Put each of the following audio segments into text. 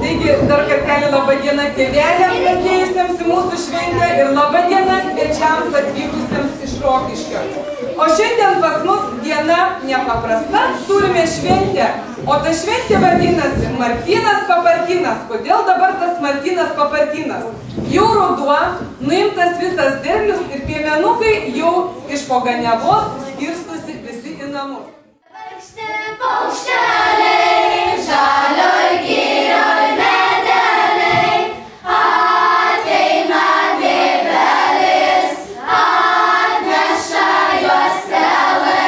Taigi, dar kartelį laba diena tėveliams atėjusiems į mūsų šventę ir laba diena svečiams atvykusiems iš Rokiškio. O šiandien pas mus diena nepaprasta, turime šventę, o ta šventė vadinasi Martynas Papartynas. Kodėl dabar tas Martynas Papartynas? Jau ruduo, nuimtas visas derlius ir piemenukai jau iš po ganiavos skirstosi visi į namus. Paukšte, paukšteliai, žalioj girioj medeliai, ateina dievelis, atneša juostelę.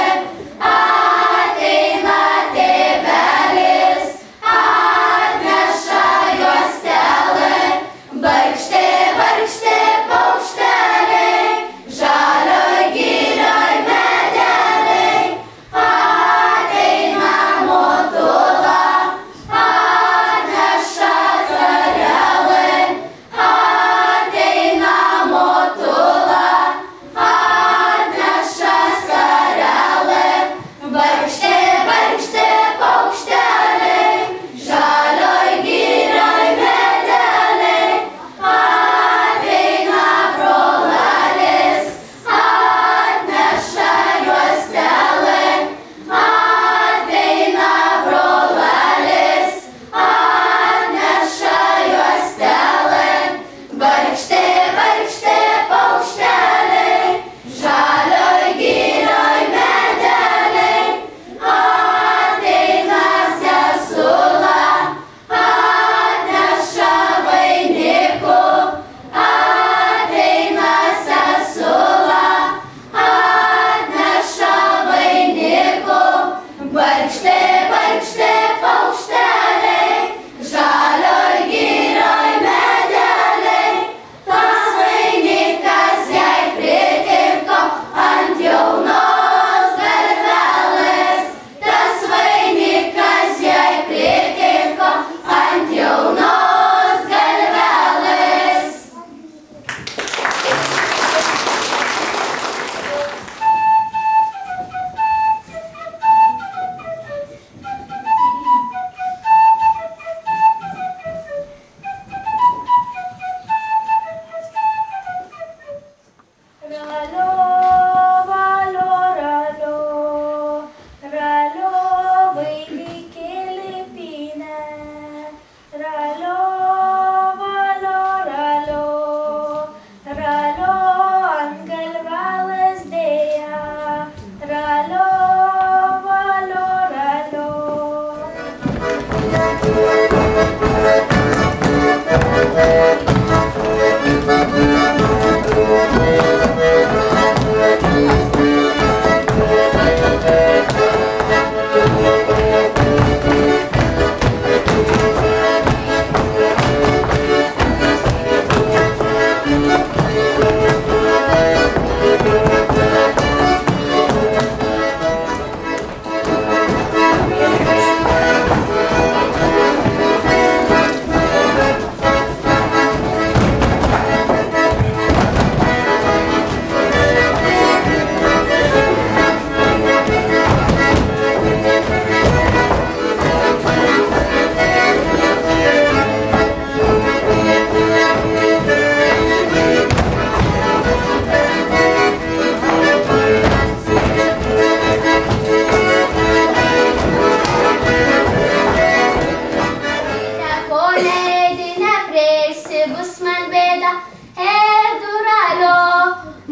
Ateina dievelis, atneša juostelę. Barkšte, barkšte, paukšteliai, žalioj girioj medeliai, ateina motula, atneša karelę. Ateina motula, atneša karelę. Barkšte, barkšte, paukšteliai, žalioj girioj medeliai, ateina brolelis, atneša juostelę. Ateina brolelis, atneša juostelę. Barkšte, barkšte, paukšteliai, žalioj girioj medeliai, ateina sesula, atneša vainikų. Ateina sesula, atneša vainikų. Barkšte, barkšte, paukšteliai, žalioj girioj medeliai, tas vainikas jai pritiko ant jaunos galvelės. Tas vainikas jai pritiko ant jaunos galvelės. Ralo, valo, ralo, ralo, vainikėlį pynė. Ralo, valo, ralo, ralo, ant galvelės dėja. Ralo, valo, ralo.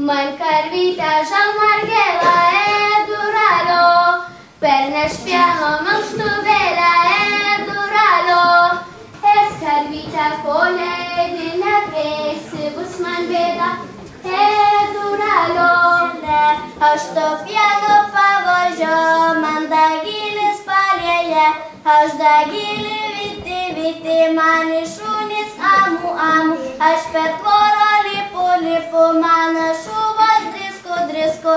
Man karvytė žalmargėlą, duralo, perneš pieno mankštuvėlę, duralo. Es karvytė poleidinę prieisi, bus man bėda, duralo. Aš to pieno pavožio, man dagilis palėje, aš dagilį vyti, man iš šunys amu, aš per tvorą lipu, mano šūvas drisku.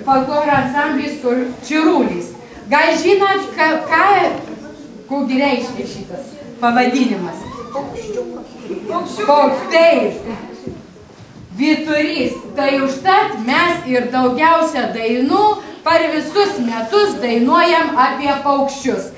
folkloro ansamblis Čirulis. Gal žinot, kogi reiškia šitas pavadinimas? Taip. Vyturys. Tai užtat mes ir daugiausia dainų per visus metus dainuojam apie paukščius.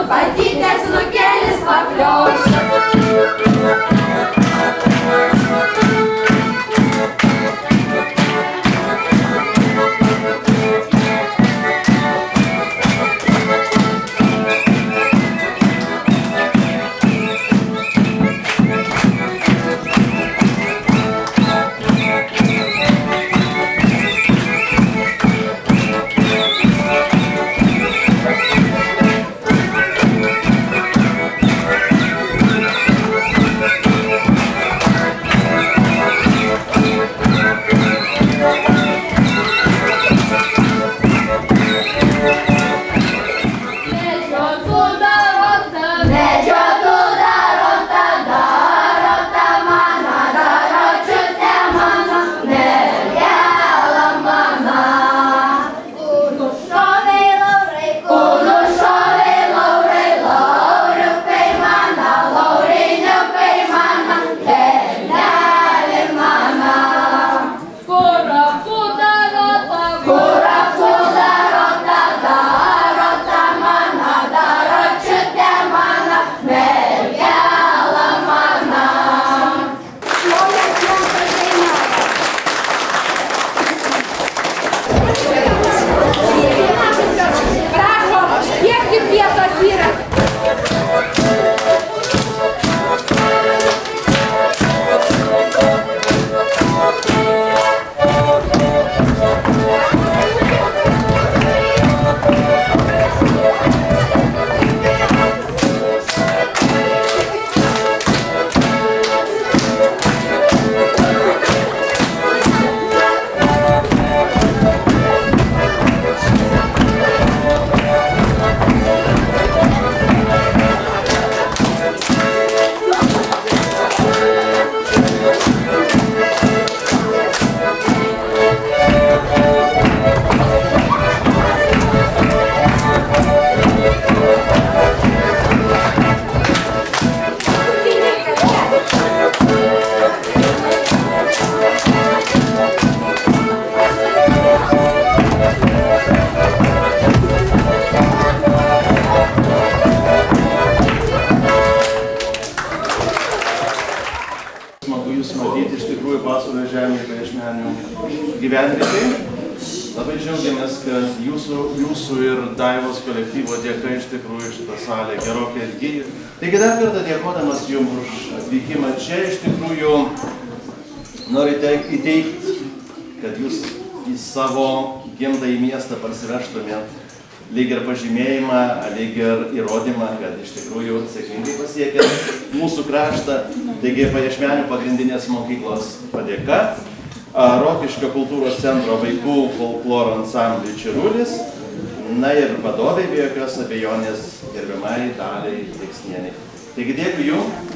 Patytės nukelis papliaušia. Thank you. Labai džiaugiamės, kad jūsų ir Daivos kolektyvo dėka iš tikrųjų šitą salę gerokai atgyja. Taigi dar kartą dėkodamas jums už atvykimą čia, iš tikrųjų noriu įteikti, kad jūs į savo gimtąjį miestą parsivežtumėt lyg ir pažymėjimą, lyg ir įrodymą, kad iš tikrųjų sėkmingai pasiekėt mūsų kraštą. Taigi Pajiešmenių pagrindinės mokyklos padėka, Rokiškio kultūros centro vaikų folkloro ansambliui Čirulis, na ir vadovai be jokios abejonės gerbiamai Daliai Deksnienei. Taigi dėkui jums.